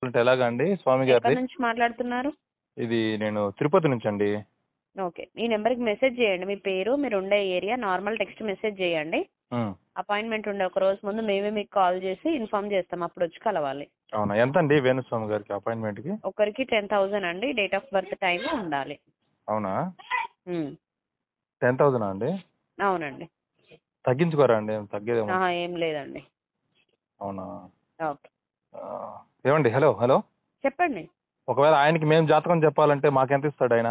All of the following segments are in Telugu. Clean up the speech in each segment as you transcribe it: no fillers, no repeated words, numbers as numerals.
అంటే ఎలాగండి స్వామి ఎక్కడి గారిది? నుంచి మాట్లాడుతున్నారు? ఇది నేను తిరుపతి నుంచి అండి. ఓకే. ఈ నెంబర్కి మెసేజ్ చేయండి. మీ పేరు, మీరు ఉండే ఏరియా, నార్మల్ టెక్స్ట్ మెసేజ్ చేయండి. ఉమ్. అపాయింట్మెంట్ ఉండే ఒక రోజు ముందు మేమే మీకు కాల్ చేసి ఇన్ఫార్మ్ చేస్తాం. అప్పుడు వచ్చి కలవాలి. అవునా, ఎంత అండి వేణుస్వామి గారికి అపాయింట్మెంట్ కి? ఒకరికి 10,000 అండి. డేట్ ఆఫ్ బర్త్ టైం ఉండాలి. అవునా, ఉమ్. 10,000 అండి? అవునండి. తగ్గించుకోరా అండి, తగ్గేదేమో. ఏం లేదండి. అవునా. ఓకే. ఆ, ఏమండి, హలో హలో, చెప్పండి. ఒకవేళ ఆయనకి మేము జాతకం చెప్పాలంటే మాకెంత ఇస్తాడు ఆయన?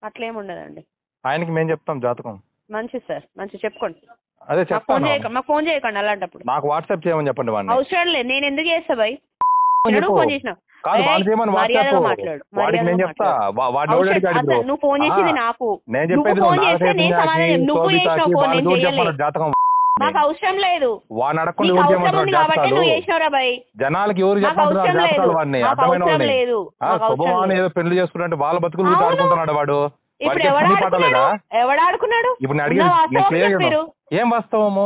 అట్లేం ఉండదండి. ఆయనకి మేము చెప్తాం జాతకం. మంచి సార్, మంచి చెప్పుకోండి. అదే చెప్తాను. మాకు ఫోన్ చేయకండి అలాంటప్పుడు. నాకు వాట్సాప్ చేయమని చెప్పండి వాడిని. అవసరం లేదు, నేను ఎందుకు చేస్తా భయ్? ఫోన్ చేసినావు కాదు, వాడు చేయమని వాట్సాప్ మాట్లాడు. వాడికి నేను చెప్తా. వాడిని ఎవరికి అడుగుతావు? నువ్వు ఫోన్ చేసింది నాకు. నేను చెప్పేది ఫోన్ చేస్తే నేను సమాధానం. నువ్వు చేసినావు ఫోన్, నేను చేయలేదు. జాతకం నాకు అవసరం లేదు. వాడిని అడగకుండా నీకు ఎవరు అవసరం చేయమంటారు ఉంది కాబట్టి జాతకాలు? నువ్వు చేసినావురా భయ్. జనాలకి ఎవరు నాకు చెప్పమంటారు అవసరం లేదు. జాతకాలు? వాడిని నాకు అర్థమైన అవసరం వాళ్ళని లేదు. నాకు అవసరం శుభమాని లేదు. ఏదో పెళ్లి చేసుకుంటే వాళ్ళ బతుకులు అవును. ఆడుకుంటున్నాడు వాడు. ఇప్పుడు వాడికి ఎవడు పని పట్టలేదా? ఆడుకున్నాడు? ఇప్పుడు నేను అడిగేది నేను క్లియర్ గా ఏం వాస్తవము?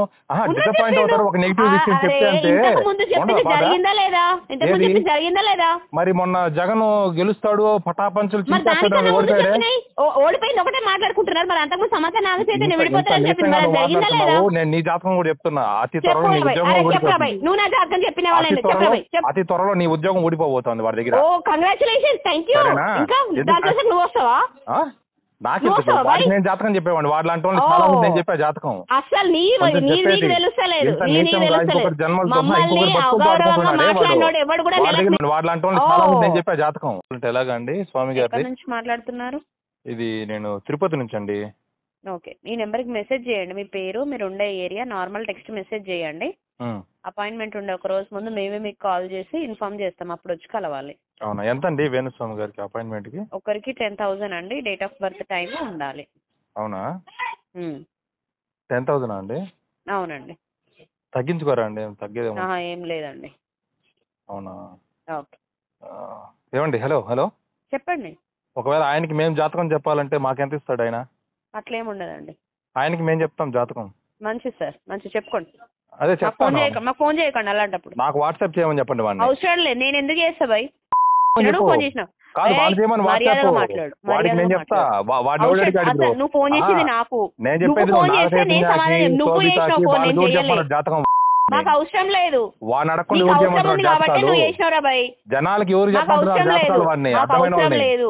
డిసప్పాయింట్ అవుతారు ఒక నెగిటివ్ విషయం చెప్తే అంటే ఉండదా బాధ? జరిగిందా లేదా? ఏది? జరిగిందా లేదా? మరి మొన్న జగన్ గెలుస్తాడు పటాపంచులు మరి చింపేస్తాడు దానికన్నా ముందు ఓడిపోయాడే. చెప్పినాయి. ఓడిపోయింది ఒకటే మాట్లాడుకుంటున్నారు. మరి అంతకుముందు సమాచారం నాకు చేస్తే నేను విడిపోతానని చెప్పింది. మరి నీచంగా జరిగిందా లేదా? మాట్లాడుతున్నావు. నేను నీ జాతకం కూడా చెప్తున్నా. అతి త్వరలో నీ ఉద్యోగం చెప్పరా ఊడిపోతుంది. భయ్? నువ్వు నా జాతకం చెప్పిన వాళ్ళని చెప్పరా భయ్? అతి త్వరలో నీ ఉద్యోగం ఊడిపోబోతోంది వాడి దగ్గర. ఓ కంగ్రాచులేషన్స్, థ్యాంక్ యూ. సరేనా? ఇంకా దానికోసం నువ్వు వస్తావా? నాకెందుకు? వాడికి నేను జాతకం చెప్పేవాడిని. వాడి లాంటి వాళ్ళు చాలా మంది నేను చెప్పా జాతకం. అసలు నీకు తెలుస్తలేదు. జన్మలు మమ్మల్ని అవగాహన మాట్లాడినోడు ఎవడు కూడా వాడి లాంటి వాళ్ళు చాలా మంది నేను చెప్పా జాతకం. అంటే ఎలాగండి స్వామి గారిది? ఎక్కడి నుంచి మాట్లాడుతున్నారు? ఇది నేను తిరుపతి నుంచి అండి. ఓకే. ఈ నెంబర్కి మెసేజ్ చేయండి. మీ పేరు, మీరు ఉండే ఏరియా, నార్మల్ టెక్స్ట్ మెసేజ్ చేయండి. అపాయింట్మెంట్ ఉండే ఒక రోజు ముందు మేమే మీకు కాల్ చేసి ఇన్ఫార్మ్ చేస్తాం. అప్పుడు వచ్చి కలవాలి. అవునా, ఎంత అండి వేణుస్వామి గారికి అపాయింట్మెంట్ కి? ఒకరికి 10,000 అండి. డేట్ ఆఫ్ బర్త్ టైం ఉండాలి. అవునా, 10,000 అండి? అవునండి. తగ్గించుకోరా అండి, తగ్గేదేమో. ఏం లేదండి. అవునా. ఓకే. ఏమండి, హలో హలో, చెప్పండి. ఒకవేళ ఆయనకి మేము జాతకం చెప్పాలంటే మాకెంత ఇస్తాడు ఆయన? అట్లేం ఉండదండి. ఆయనకి మేము చెప్తాం జాతకం. మంచి సార్, మంచి చెప్పుకోండి. అదే చెప్తాను. మాకు ఫోన్ చేయకండి అలాంటప్పుడు. నాకు వాట్సాప్ చేయమని చెప్పండి వాడిని. అవసరం లేదు, నేను ఎందుకు చేస్తా భయ్? ఫోన్ చేసినావు. కాదు, వాడు చేయమని వాట్సాప్ వాడికి నేను చెప్తా. వాడిని ఎవరికి అడుగుతావు? నువ్వు ఫోన్ చేసింది నాకు. నేను చెప్పేది ఫోన్ చేస్తే నేను సమాధానం. నువ్వు చేసినావు ఫోన్, నేను చేయలేదు. జాతకం నాకు అవసరం లేదు. వాడిని అడగకుండా నీకు ఎవరు అవసరం చేయమంటారు ఉంది కాబట్టి జాతకాలు? నువ్వు చేసినావురా భయ్. జనాలకి ఎవరు నాకు చెప్పమంటారు అవసరం లేదు. జాతకాలు? వాడిని నాకు అర్థమైన అవసరం వాళ్ళని లేదు.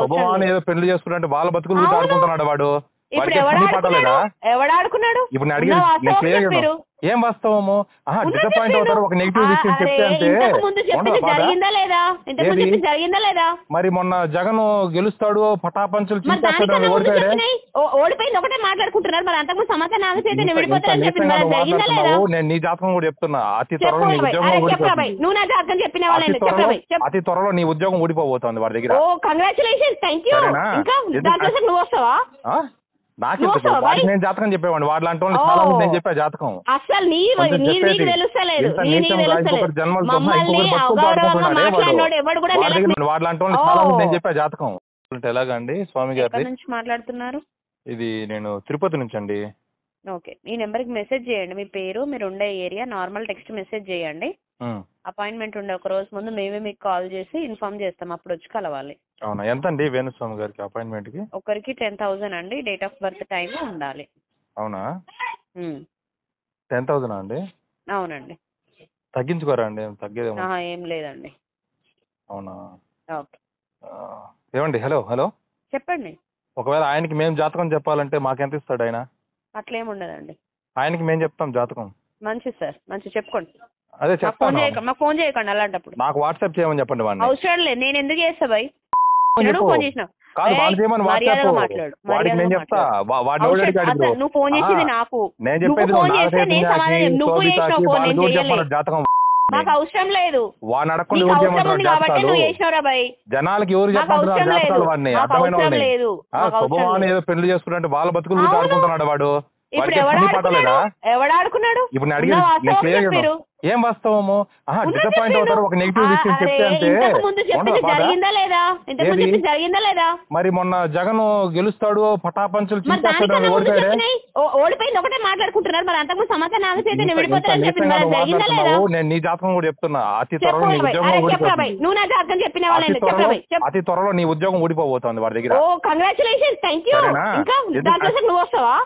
శుభమాని ఏదో పెళ్లి చేసుకుంటే వాళ్ళ బతుకులు ఆడుకుంటున్నాడు వాడు. ఇప్పుడు వాడికి పని పట్టలేదా? ఎవడు ఆడుకున్నాడు? ఇప్పుడు నేను అడిగేది నేను క్లియర్ గా ఏం వాస్తవము? డిసప్పాయింట్ అవుతారు ఒక నెగిటివ్ విషయం చెప్తే అంటే ఉండదా బాధ? జరిగిందా లేదా? ఏది? జరిగిందా లేదా? మరి మొన్న జగన్ గెలుస్తాడు పటాపంచులు చింపేస్తాడు ఓడిపోయాడే. ఓడిపోయింది ఒకటే మాట్లాడుకుంటున్నారు. మరి అంతకుముందు సమాచారం నాకు చేస్తే నేను విడిపోతానని చెప్పింది. మరి జరిగిందా లేదా? మాట్లాడుతున్నావు. నేను నీ జాతకం కూడా చెప్తున్నా. అతి త్వరలో నీ ఉద్యోగం ఊడిపోతుంది. నువ్వు నా జాతకం చెప్పిన వాళ్ళని చెప్పరా భయ్? అతి త్వరలో నీ ఉద్యోగం ఊడిపోబోతోంది వాడి దగ్గర. ఓ కంగ్రాచులేషన్స్, థ్యాంక్ యూ. సరేనా? ఇంకా దానికోసం నువ్వు వస్తావా? నాకెందుకు? వాడికి నేను జాతకం చెప్పేవాడిని. వాడి లాంటి వాళ్ళు చాలా మంది నేను చెప్పా జాతకం. అసలు నీకు తెలుస్తలేదు. జన్మలు మమ్మల్ని అవగాహన మాట్లాడినోడు ఎవడు కూడా వాడి లాంటి వాళ్ళు చాలా మంది నేను చెప్పా జాతకం. అంటే ఎలాగండి స్వామి గారిది? ఎక్కడి నుంచి మాట్లాడుతున్నారు? ఇది నేను తిరుపతి నుంచి అండి. ఓకే. ఈ నెంబర్కి మెసేజ్ చేయండి. మీ పేరు, మీరు ఉండే ఏరియా, నార్మల్ టెక్స్ట్ మెసేజ్ చేయండి. అపాయింట్మెంట్ ఉండే ఒక రోజు ముందు మేమే మీకు కాల్ చేసి ఇన్ఫార్మ్ చేస్తాం. అప్పుడు వచ్చి కలవాలి. అవునా, ఎంత అండి వేణుస్వామి గారికి అపాయింట్మెంట్ కి? ఒకరికి 10,000 అండి. డేట్ ఆఫ్ బర్త్ టైం ఉండాలి. అవునా, 10,000 అండి? అవునండి. తగ్గించుకోరా అండి, తగ్గేదేమో. ఏం లేదండి. అవునా. ఓకే. ఏమండి, హలో హలో, చెప్పండి. ఒకవేళ ఆయనకి మేము జాతకం చెప్పాలంటే మాకెంత ఇస్తాడు ఆయన? అట్లేం ఉండదండి. ఆయనకి మేము చెప్తాం జాతకం. మంచి సార్, మంచి చెప్పుకోండి. అదే చెప్తాను. మాకు ఫోన్ చేయకండి అలాంటప్పుడు. నాకు వాట్సాప్ చేయమని చెప్పండి వాడిని. అవసరం లేదు, నేను ఎందుకు చేస్తా భయ్? ఫోన్ చేసినావు. కాదు, వాడు చేయమని వాట్సాప్ వాడికి నేను చెప్తా. వాడిని ఎవరికి అడుగుతావు? నువ్వు ఫోన్ చేసింది నాకు. నేను చెప్పేది జాతకం. నాకు అవసరం లేదు. వాడిని అడగకుండా ఎవరు చేయమంటారు జాతకాలు? జనాలకి ఎవరు చెప్పమంటారు జాతకాలు? వాడిని అర్థమైన వాళ్ళని శుభమాని ఏదో పెళ్లి చేసుకుంటే వాళ్ళ బతుకులు ఆడుకుంటున్నాడు వాడు. ఇప్పుడు వాడికి పని పట్టలేదా? ఎవడాడుకున్నాడు ఇప్పుడు నేను అడిగేది నేను క్లియర్ గా ఏం వాస్తవము? డిసప్పాయింట్ అవుతారు ఒక నెగిటివ్ విషయం చెప్తే అంటే ఉండదా బాధ? జరిగిందా లేదా ఏది? జరిగిందా లేదా మరి మొన్న జగన్ గెలుస్తాడు పటాపంచులు మరి చించేస్తాడు దానికన్నా ముందు ఓడిపోయాడే చెప్పినాయి. ఓడిపోయింది ఒకటే మాట్లాడుకుంటున్నారు. మరి అంతకుముందు సమాచారం ఆగితే నేను విడిపోతానని చెప్పింది. మరి జరిగిందా లేదా? మాట్లాడుతున్నావు. నేను నీ జాతకం కూడా చెప్తున్నా. అతి త్వరలో నీ ఉద్యోగం ఊడిపోతుంది. నువ్వు నా జాతకం చెప్పిన అతి త్వరలో నీ ఉద్యోగం ఊడిపోబోతోంది వాడి దగ్గర. ఓ కంగ్రాచులేషన్స్, థ్యాంక్ యూ. సరేనా? ఇంకా దానికోసం నువ్వు వస్తావా?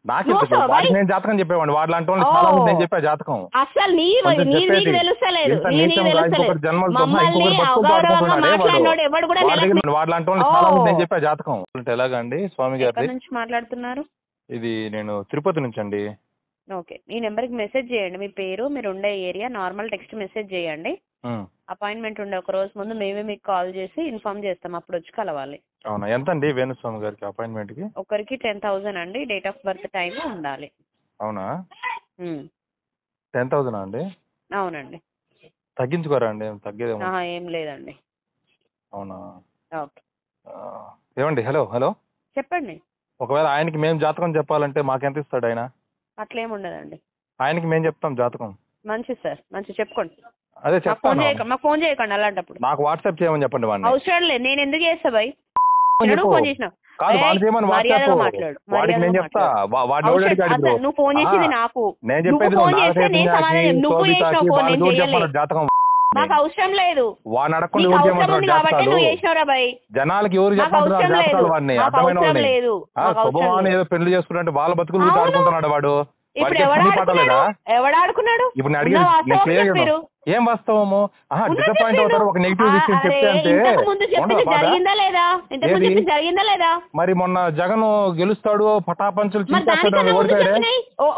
నాకు వాడికి నేను జాతకం చెప్పేవాడిని. వాడు లాంటి వాళ్ళు చాలా మంది నేను చెప్పా జాతకం. అసలు నీకు తెలుస్తలేదు. మమ్మల్ని మాట్లాడినోడు ఎవడు కూడా వాడు లాంటి వాళ్ళు చాలా మంది నేను చెప్పా జాతకం. ఎలాగండి స్వామి గారి నుంచి మాట్లాడుతున్నారు? ఇది నేను తిరుపతి నుంచి అండి. ఓకే, ఈ నెంబర్ కి మెసేజ్ చేయండి. మీ పేరు, మీరు ఉండే ఏరియా, నార్మల్ టెక్స్ట్ మెసేజ్ చేయండి. అపాయింట్మెంట్ ఉండే ఒక రోజు ముందు మేమే మీకు కాల్ చేసి ఇన్ఫార్మ్ చేస్తాం. అప్పుడు వచ్చి కలవాలి. అవునా? ఎంత అండి వేణుస్వామి గారికి అపాయింట్మెంట్ కి? ఒకరికి 10,000 అండి. డేట్ ఆఫ్ బర్త్ టైం ఉండాలి. అవునా? 10,000 అండి? అవునండి. తగ్గించుకోరా అండి? తగ్గేదేమో. ఏం లేదండి. అవునా? ఓకే. ఏమండి? హలో హలో చెప్పండి. ఒకవేళ ఆయనకి మేము జాతకం చెప్పాలంటే మాకెంత ఇస్తాడు ఆయన? అట్లేం ఉండదండి. ఆయనకి మేము చెప్తాం జాతకం. మంచిది సార్, మంచి చెప్పుకోండి. అదే చెప్తాను. మాకు ఫోన్ చేయకండి అలాంటప్పుడు. నాకు వాట్సాప్ చేయమని చెప్పండి వాడిని. అవసరం లేదు. నేను ఎందుకు చేస్తా భయ్? ఫోన్ చేసిన కాదు వాడు చేయమని వాట్సాప్ వాడికి నేను చెప్తా. వాడిని నువ్వు ఫోన్ చేసింది నాకు. నేను చెప్పేది జాతకం నాకు అవసరం లేదు. వాడిని అడగకుండా ఎవరు చేయమంటారు జాతకాలు? జనాలకి ఎవరు చెప్పమంటారు జాతకాలు? వాడిని అర్థమైన వాడిని శుభమాని ఏదో పెళ్లి చేసుకుంటే వాళ్ళ బతుకులు గురించి ఆడుకుంటున్నాడు వాడు. వాడికి పని పట్టలేదా? ఎవడాడుకున్నాడు? ఇప్పుడు నేను అడిగేది నేను క్లియర్ గా ఏం వాస్తవము? డిసప్పాయింట్ అవుతారు ఒక నెగిటివ్ విషయం చెప్తే అంటే ఉండదా బాధ? ఏది? జరిగిందా లేదా? మరి మొన్న జగన్ గెలుస్తాడు పటాపంచులు చించేస్తాడు ఓడిపోయాడే.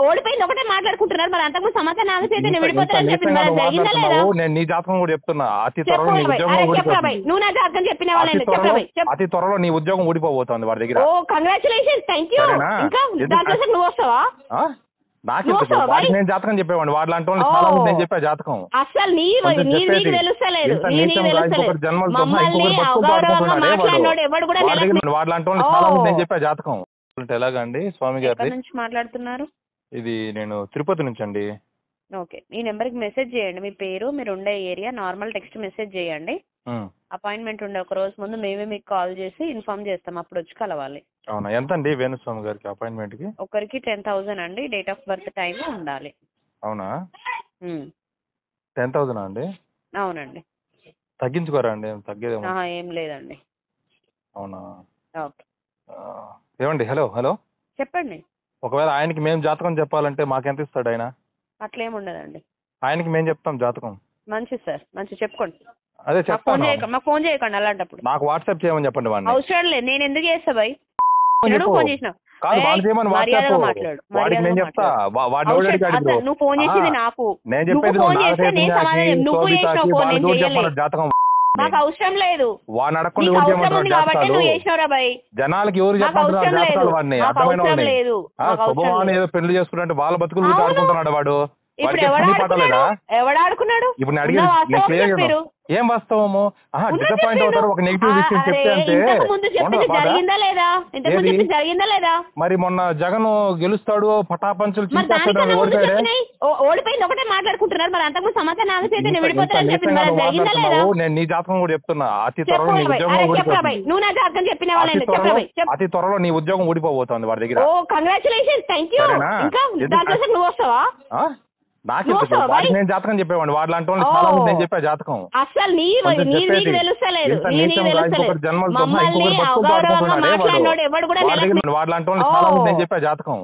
ఓడిపోయింది ఒకటే మాట్లాడుకుంటున్నారు. మరి అంతకుముందు సమాచారం ఆగితే నేను విడిపోతానని చెప్పింది. మరి జరిగిందా లేదా? నేను నీ జాతకం కూడా చెప్తున్నా. అతి త్వరలో నీ ఉద్యోగం ఊడిపోతుంది. నువ్వు నా జాతకం చెప్పిన అతి త్వరలో నీ ఉద్యోగం ఊడిపోబోతోంది వాడి దగ్గర. ఓ కంగ్రాచులేషన్స్, థ్యాంక్ యూ. ఇంకా దానికోసం నువ్వు వస్తావా? నాకు వాడికి నేను జాతకం చెప్పేవాడిని. వాడు లాంటి వాళ్ళు చాలా మంది నేను చెప్పా జాతకం. అసలు నీకు తెలుస్తలేదు. వాడు లాంటి వాళ్ళు చాలా మంది నేను చెప్పా జాతకం. ఎలాగండి స్వామి గారి నుంచి మాట్లాడుతున్నారు? ఇది నేను తిరుపతి నుంచి అండి. ఓకే, ఈ నెంబర్ కి మెసేజ్ చేయండి. మీ పేరు, మీరు ఉండే ఏరియా, నార్మల్ టెక్స్ట్ మెసేజ్ చేయండి. అపాయింట్మెంట్ ఉండే ఒక రోజు ముందు మేమే మీకు కాల్ చేసి ఇన్ఫార్మ్ చేస్తాం. అప్పుడు వచ్చి కలవాలి. అవునా? ఎంత అండి వేణుస్వామి గారికి అపాయింట్మెంట్ కి? ఒకరికి 10,000 అండి. డేట్ ఆఫ్ బర్త్ టైం ఉండాలి. అవునా? 10,000 అండి? అవునండి. తగ్గించుకోరా అండి? తగ్గేదేమో. ఏం లేదండి. అవునా? ఓకే. ఏమండి? హలో హలో చెప్పండి. ఒకవేళ ఆయనకి మేము జాతకం చెప్పాలంటే మాకెంత ఇస్తాడు ఆయన? అట్లేం ఉండదండి. ఆయనకి మేము చెప్తాం జాతకం. మంచిది సార్, మంచి చెప్పుకోండి. అదే చెప్తాను. మాకు ఫోన్ చేయకండి అలాంటప్పుడు. నాకు వాట్సాప్ చేయమని చెప్పండి వాడిని. అవసరం లేదు. నేను ఎందుకు చేస్తా భయ్? ఫోన్ చేసిన కాదు వాడు చేయమని వాట్సాప్ వాడికి నేను చెప్తా. వాడిని నువ్వు ఫోన్ చేసింది నాకు. నేను చెప్పేది జాతకం. నాకు అవసరం లేదు. వాడిని అడగకుండా ఎవరు చేయమంటారు జాతకాలు? జనాలకి ఎవరు చెప్పమంటారు జాతకాలు? వాడిని అర్థమైన వాడిని శుభమాని ఏదో పెళ్లి చేసుకుంటే వాళ్ళ బతుకులు గురించి ఆడుకుంటున్నాడు వాడు. వాడికి పని పట్టలేదా? ఎవడాడుకున్నాడు? ఇప్పుడు నేను అడిగేది నేను క్లియర్ గా ఏం వాస్తవము? డిసప్పాయింట్ అవుతారు ఒక నెగిటివ్ విషయం చెప్తే అంటే ఉండదా బాధ? ఏది? జరిగిందా లేదా? మరి మొన్న జగన్ గెలుస్తాడు పటాపంచులు చించేస్తాడు ఓడిపోయాడే. ఓడిపోయింది ఒకటే మాట్లాడుకుంటున్నారు. మరి అంతకుముందు సమాచారం ఆగితే నేను విడిపోతానని చెప్పింది. మరి జరిగిందా లేదా? నేను నీ జాతకం కూడా చెప్తున్నా. అతి త్వరలో నీ ఉద్యోగం ఊడిపోతుంది. నువ్వు నా జాతకం చెప్పిన అతి త్వరలో నీ ఉద్యోగం ఊడిపోబోతోంది వాడి దగ్గర. ఓ కంగ్రాచులేషన్స్, థ్యాంక్ యూ. ఇంకా దానికోసం నువ్వు వస్తావా? నాకు వాడికి నేను జాతకం చెప్పేవాడిని. వాడు లాంటి వాళ్ళు చాలా మంది నేను చెప్పా జాతకం. అసలు నీకు తెలుస్తలేదు. వాడు లాంటి వాళ్ళు చాలా మంది నేను చెప్పా జాతకం.